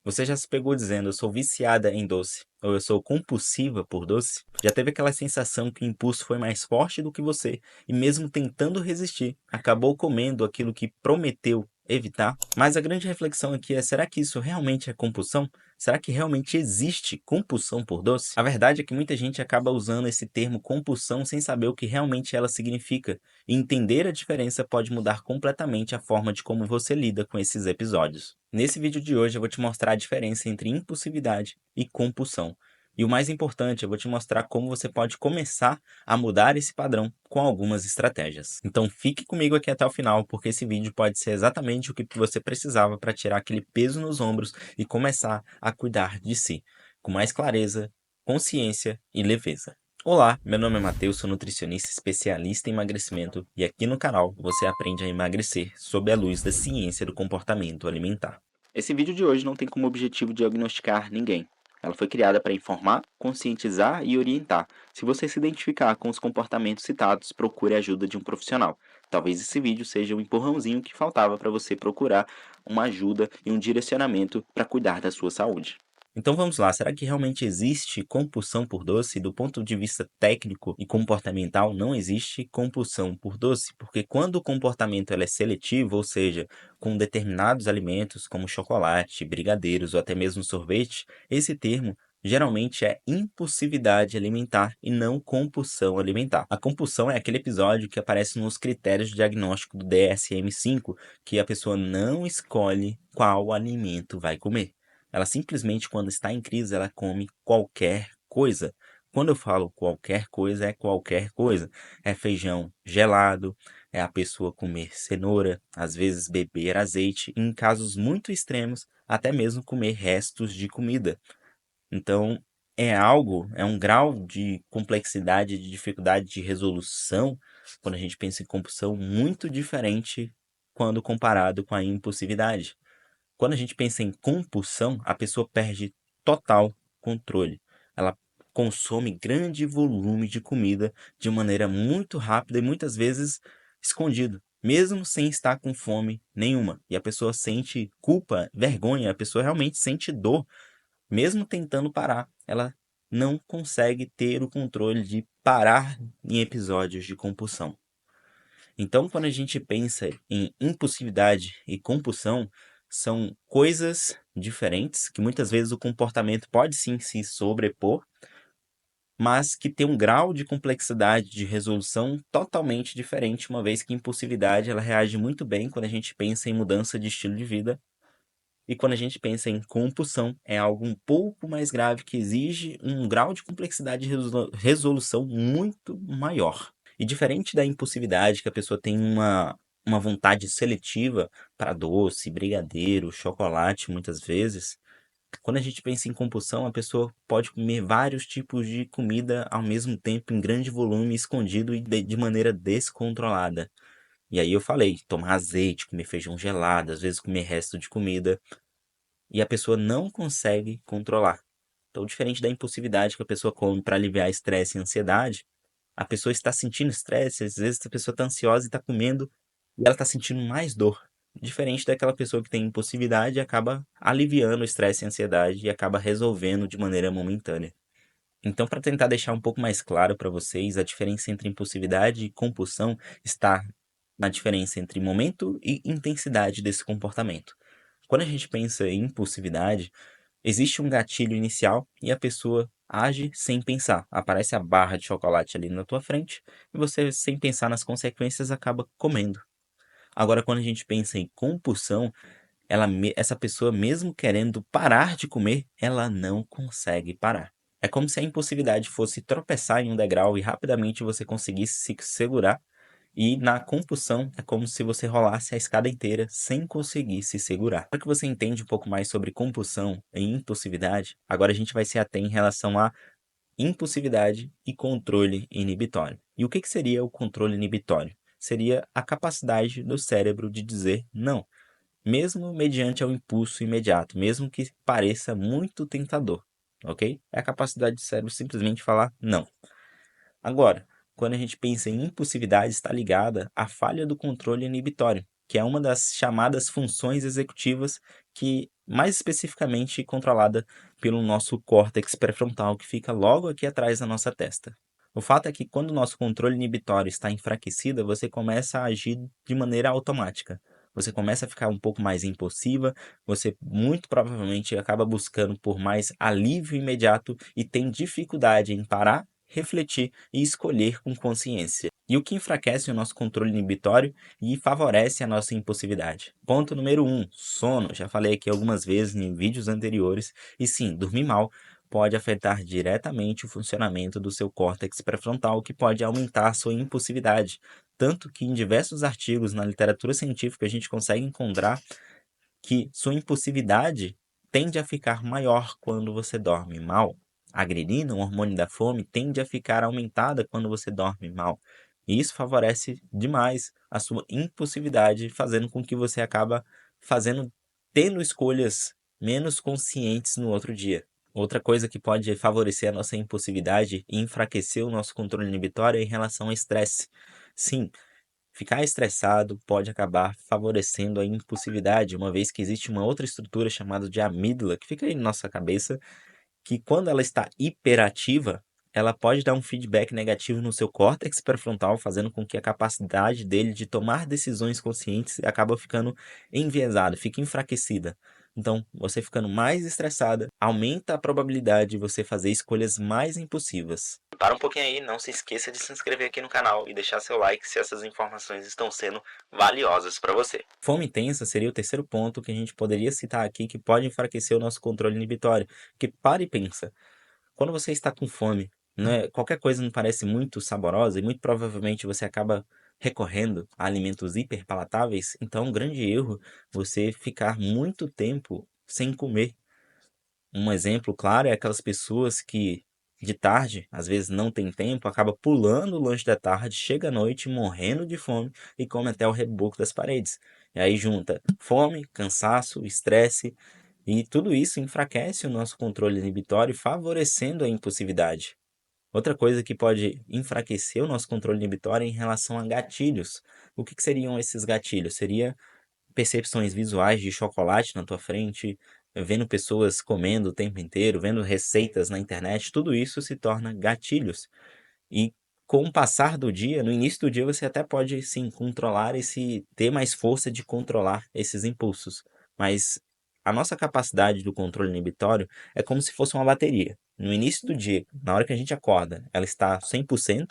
Você já se pegou dizendo: "Eu sou viciada em doce", ou "Eu sou compulsiva por doce"? Já teve aquela sensação que o impulso foi mais forte do que você e mesmo tentando resistir, acabou comendo aquilo que prometeu evitar? Mas a grande reflexão aqui é: será que isso realmente é compulsão? Será que realmente existe compulsão por doce? A verdade é que muita gente acaba usando esse termo compulsão sem saber o que realmente ela significa, e entender a diferença pode mudar completamente a forma de como você lida com esses episódios. Nesse vídeo de hoje eu vou te mostrar a diferença entre impulsividade e compulsão. E o mais importante, eu vou te mostrar como você pode começar a mudar esse padrão com algumas estratégias. Então fique comigo aqui até o final, porque esse vídeo pode ser exatamente o que você precisava para tirar aquele peso nos ombros e começar a cuidar de si, com mais clareza, consciência e leveza. Olá, meu nome é Matheus, sou nutricionista especialista em emagrecimento e aqui no canal você aprende a emagrecer sob a luz da ciência do comportamento alimentar. Esse vídeo de hoje não tem como objetivo diagnosticar ninguém. Ela foi criada para informar, conscientizar e orientar. Se você se identificar com os comportamentos citados, procure a ajuda de um profissional. Talvez esse vídeo seja o empurrãozinho que faltava para você procurar uma ajuda e um direcionamento para cuidar da sua saúde. Então vamos lá, será que realmente existe compulsão por doce? Do ponto de vista técnico e comportamental, não existe compulsão por doce, porque quando o comportamento é seletivo, ou seja, com determinados alimentos como chocolate, brigadeiros ou até mesmo sorvete, esse termo geralmente é impulsividade alimentar e não compulsão alimentar. A compulsão é aquele episódio que aparece nos critérios de diagnóstico do DSM-5, que a pessoa não escolhe qual alimento vai comer. Ela simplesmente, quando está em crise, ela come qualquer coisa. Quando eu falo qualquer coisa, é qualquer coisa. É feijão gelado, é a pessoa comer cenoura, às vezes beber azeite, e em casos muito extremos, até mesmo comer restos de comida. Então, é um grau de complexidade, de dificuldade de resolução, quando a gente pensa em compulsão, muito diferente quando comparado com a impulsividade. Quando a gente pensa em compulsão, a pessoa perde total controle. Ela consome grande volume de comida de maneira muito rápida e muitas vezes escondido, mesmo sem estar com fome nenhuma. E a pessoa sente culpa, vergonha, a pessoa realmente sente dor, mesmo tentando parar. Ela não consegue ter o controle de parar em episódios de compulsão. Então, quando a gente pensa em impulsividade e compulsão, são coisas diferentes, que muitas vezes o comportamento pode sim se sobrepor, mas que tem um grau de complexidade de resolução totalmente diferente, uma vez que a impulsividade ela reage muito bem quando a gente pensa em mudança de estilo de vida, e quando a gente pensa em compulsão, é algo um pouco mais grave que exige um grau de complexidade de resolução muito maior. E diferente da impulsividade, que a pessoa tem uma vontade seletiva para doce, brigadeiro, chocolate, muitas vezes, quando a gente pensa em compulsão, a pessoa pode comer vários tipos de comida ao mesmo tempo, em grande volume, escondido e de maneira descontrolada. E aí eu falei, tomar azeite, comer feijão gelado, às vezes comer resto de comida, e a pessoa não consegue controlar. Então, diferente da impulsividade que a pessoa come para aliviar estresse e ansiedade, a pessoa está sentindo estresse, às vezes a pessoa está ansiosa e está comendo e ela está sentindo mais dor. Diferente daquela pessoa que tem impulsividade, acaba aliviando o estresse e a ansiedade e acaba resolvendo de maneira momentânea. Então, para tentar deixar um pouco mais claro para vocês, a diferença entre impulsividade e compulsão está na diferença entre momento e intensidade desse comportamento. Quando a gente pensa em impulsividade, existe um gatilho inicial e a pessoa age sem pensar. Aparece a barra de chocolate ali na tua frente e você, sem pensar nas consequências, acaba comendo. Agora, quando a gente pensa em compulsão, essa pessoa, mesmo querendo parar de comer, ela não consegue parar. É como se a impulsividade fosse tropeçar em um degrau e rapidamente você conseguisse se segurar, e na compulsão é como se você rolasse a escada inteira sem conseguir se segurar. Para que você entende um pouco mais sobre compulsão e impulsividade, agora a gente vai se ater em relação a impulsividade e controle inibitório. E o que seria o controle inibitório? Seria a capacidade do cérebro de dizer não, mesmo mediante ao impulso imediato, mesmo que pareça muito tentador, ok? É a capacidade do cérebro simplesmente falar não. Agora, quando a gente pensa em impulsividade, está ligada à falha do controle inibitório, que é uma das chamadas funções executivas que mais especificamente controlada pelo nosso córtex pré-frontal, que fica logo aqui atrás da nossa testa. O fato é que quando o nosso controle inibitório está enfraquecido, você começa a agir de maneira automática. Você começa a ficar um pouco mais impulsiva, você muito provavelmente acaba buscando por mais alívio imediato e tem dificuldade em parar, refletir e escolher com consciência. E o que enfraquece o nosso controle inibitório e favorece a nossa impulsividade. Ponto número 1, sono. Já falei aqui algumas vezes em vídeos anteriores. E sim, dormir mal pode afetar diretamente o funcionamento do seu córtex pré-frontal, que pode aumentar a sua impulsividade. Tanto que em diversos artigos na literatura científica a gente consegue encontrar que sua impulsividade tende a ficar maior quando você dorme mal. A grelina, o hormônio da fome, tende a ficar aumentada quando você dorme mal. E isso favorece demais a sua impulsividade, fazendo com que você acaba tendo escolhas menos conscientes no outro dia. Outra coisa que pode favorecer a nossa impulsividade e enfraquecer o nosso controle inibitório é em relação ao estresse. Sim, ficar estressado pode acabar favorecendo a impulsividade, uma vez que existe uma outra estrutura chamada de amígdala, que fica aí na nossa cabeça, que quando ela está hiperativa, ela pode dar um feedback negativo no seu córtex pré-frontal, fazendo com que a capacidade dele de tomar decisões conscientes acaba ficando enviesada, fica enfraquecida. Então, você ficando mais estressada, aumenta a probabilidade de você fazer escolhas mais impulsivas. Para um pouquinho aí, não se esqueça de se inscrever aqui no canal e deixar seu like se essas informações estão sendo valiosas para você. Fome intensa seria o terceiro ponto que a gente poderia citar aqui que pode enfraquecer o nosso controle inibitório. Que para e pensa, quando você está com fome, né, qualquer coisa não parece muito saborosa e muito provavelmente você acaba recorrendo a alimentos hiperpalatáveis, então é um grande erro você ficar muito tempo sem comer. Um exemplo claro é aquelas pessoas que de tarde, às vezes não tem tempo, acaba pulando o lanche da tarde, chega à noite morrendo de fome e come até o reboco das paredes. E aí junta fome, cansaço, estresse e tudo isso enfraquece o nosso controle inibitório, favorecendo a impulsividade. Outra coisa que pode enfraquecer o nosso controle inibitório é em relação a gatilhos. O que seriam esses gatilhos? Seria percepções visuais de chocolate na tua frente, vendo pessoas comendo o tempo inteiro, vendo receitas na internet, tudo isso se torna gatilhos. E com o passar do dia, no início do dia você até pode sim controlar ter mais força de controlar esses impulsos, mas a nossa capacidade do controle inibitório é como se fosse uma bateria. No início do dia, na hora que a gente acorda, ela está 100%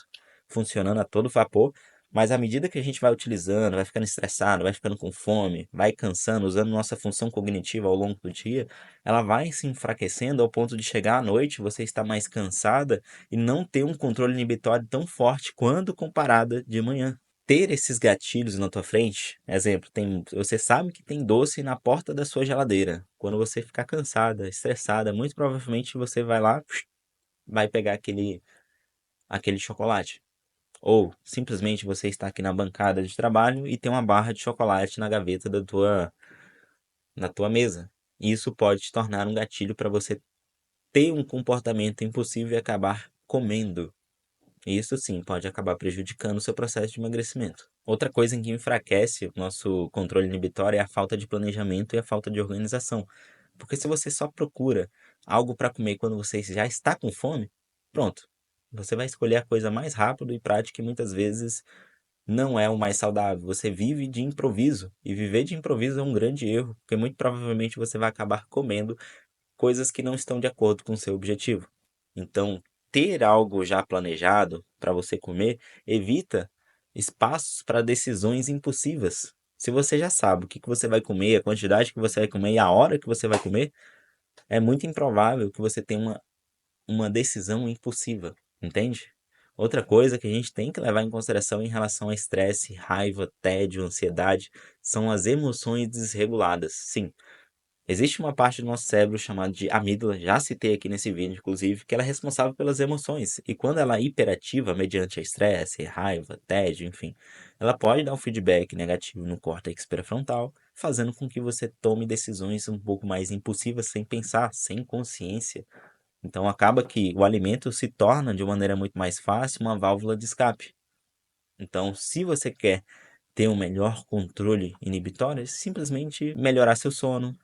funcionando a todo vapor, mas à medida que a gente vai utilizando, vai ficando estressado, vai ficando com fome, vai cansando, usando nossa função cognitiva ao longo do dia, ela vai se enfraquecendo ao ponto de chegar à noite, você está mais cansada e não ter um controle inibitório tão forte quando comparada de manhã. Ter esses gatilhos na tua frente, exemplo, você sabe que tem doce na porta da sua geladeira. Quando você ficar cansada, estressada, muito provavelmente você vai lá, vai pegar aquele chocolate. Ou simplesmente você está aqui na bancada de trabalho e tem uma barra de chocolate na gaveta na tua mesa. Isso pode te tornar um gatilho para você ter um comportamento impulsivo e acabar comendo. Isso sim pode acabar prejudicando o seu processo de emagrecimento. Outra coisa em que enfraquece o nosso controle inibitório é a falta de planejamento e a falta de organização. Porque se você só procura algo para comer quando você já está com fome, pronto. Você vai escolher a coisa mais rápida e prática e muitas vezes não é o mais saudável. Você vive de improviso e viver de improviso é um grande erro, porque muito provavelmente você vai acabar comendo coisas que não estão de acordo com o seu objetivo. Então, ter algo já planejado para você comer evita espaços para decisões impulsivas. Se você já sabe o que você vai comer, a quantidade que você vai comer e a hora que você vai comer, é muito improvável que você tenha uma decisão impulsiva, entende? Outra coisa que a gente tem que levar em consideração em relação a estresse, raiva, tédio, ansiedade, são as emoções desreguladas. Sim, existe uma parte do nosso cérebro chamada de amígdala, já citei aqui nesse vídeo, inclusive, que ela é responsável pelas emoções. E quando ela é hiperativa, mediante estresse, raiva, tédio, enfim, ela pode dar um feedback negativo no córtex pré-frontal, fazendo com que você tome decisões um pouco mais impulsivas, sem pensar, sem consciência. Então acaba que o alimento se torna, de maneira muito mais fácil, uma válvula de escape. Então, se você quer ter um melhor controle inibitório, é simplesmente melhorar seu sono,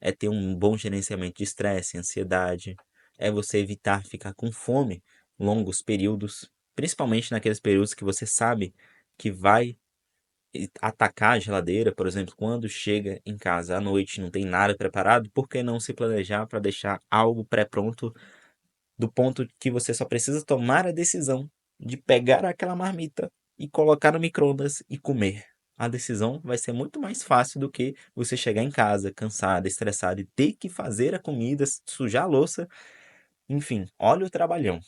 é ter um bom gerenciamento de estresse, ansiedade, é você evitar ficar com fome longos períodos, principalmente naqueles períodos que você sabe que vai atacar a geladeira, por exemplo, quando chega em casa à noite, não tem nada preparado, por que não se planejar para deixar algo pré-pronto do ponto que você só precisa tomar a decisão de pegar aquela marmita e colocar no micro-ondas e comer. A decisão vai ser muito mais fácil do que você chegar em casa cansado, estressado e ter que fazer a comida, sujar a louça, enfim, olha o trabalhão,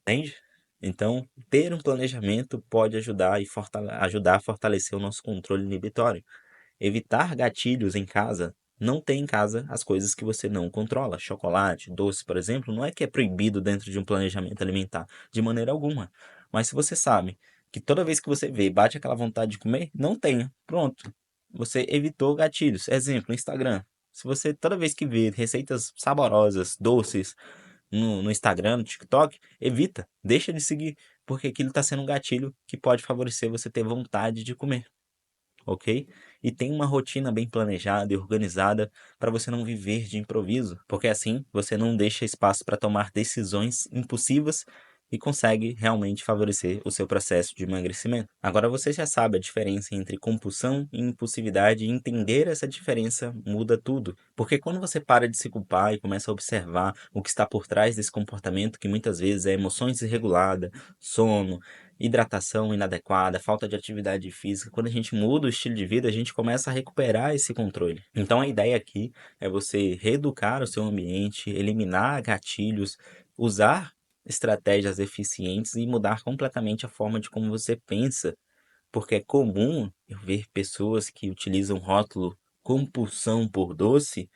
entende? Então, ter um planejamento pode ajudar ajudar a fortalecer o nosso controle inibitório. Evitar gatilhos em casa. Não tem em casa as coisas que você não controla. Chocolate, doce, por exemplo, não é que é proibido dentro de um planejamento alimentar, de maneira alguma. Mas se você sabe que toda vez que você vê, bate aquela vontade de comer, não tenha. Pronto. Você evitou gatilhos. Exemplo, Instagram. Se você toda vez que vê receitas saborosas, doces, no Instagram, no TikTok, evita, deixa de seguir, porque aquilo está sendo um gatilho que pode favorecer você ter vontade de comer, ok? E tem uma rotina bem planejada e organizada para você não viver de improviso, porque assim você não deixa espaço para tomar decisões impulsivas e consegue realmente favorecer o seu processo de emagrecimento. Agora você já sabe a diferença entre compulsão e impulsividade, e entender essa diferença muda tudo. Porque quando você para de se culpar e começa a observar o que está por trás desse comportamento, que muitas vezes é emoções desreguladas, sono, hidratação inadequada, falta de atividade física, quando a gente muda o estilo de vida, a gente começa a recuperar esse controle. Então a ideia aqui é você reeducar o seu ambiente, eliminar gatilhos, usar estratégias eficientes e mudar completamente a forma de como você pensa, porque é comum eu ver pessoas que utilizam rótulo compulsão por doce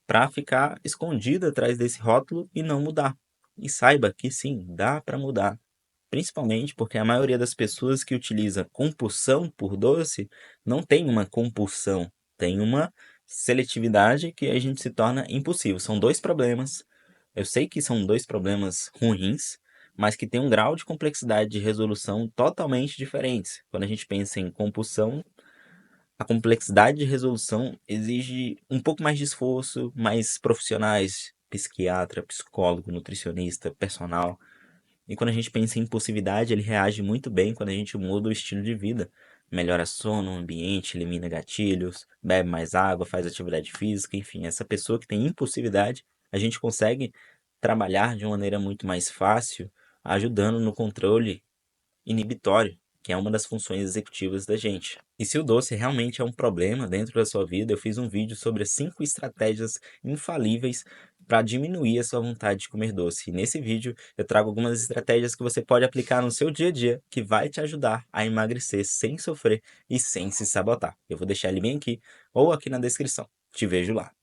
para ficar escondida atrás desse rótulo e não mudar. E saiba que sim, dá para mudar. Principalmente porque a maioria das pessoas que utiliza compulsão por doce não tem uma compulsão, tem uma seletividade que a gente se torna impulsivo. São dois problemas. Eu sei que são dois problemas ruins, mas que têm um grau de complexidade de resolução totalmente diferentes. Quando a gente pensa em compulsão, a complexidade de resolução exige um pouco mais de esforço, mais profissionais, psiquiatra, psicólogo, nutricionista, personal. E quando a gente pensa em impulsividade, ele reage muito bem quando a gente muda o estilo de vida. Melhora sono, ambiente, elimina gatilhos, bebe mais água, faz atividade física, enfim, essa pessoa que tem impulsividade, a gente consegue trabalhar de uma maneira muito mais fácil, ajudando no controle inibitório, que é uma das funções executivas da gente. E se o doce realmente é um problema dentro da sua vida, eu fiz um vídeo sobre as 5 estratégias infalíveis para diminuir a sua vontade de comer doce. E nesse vídeo eu trago algumas estratégias que você pode aplicar no seu dia a dia, que vai te ajudar a emagrecer sem sofrer e sem se sabotar. Eu vou deixar ele bem aqui ou aqui na descrição. Te vejo lá.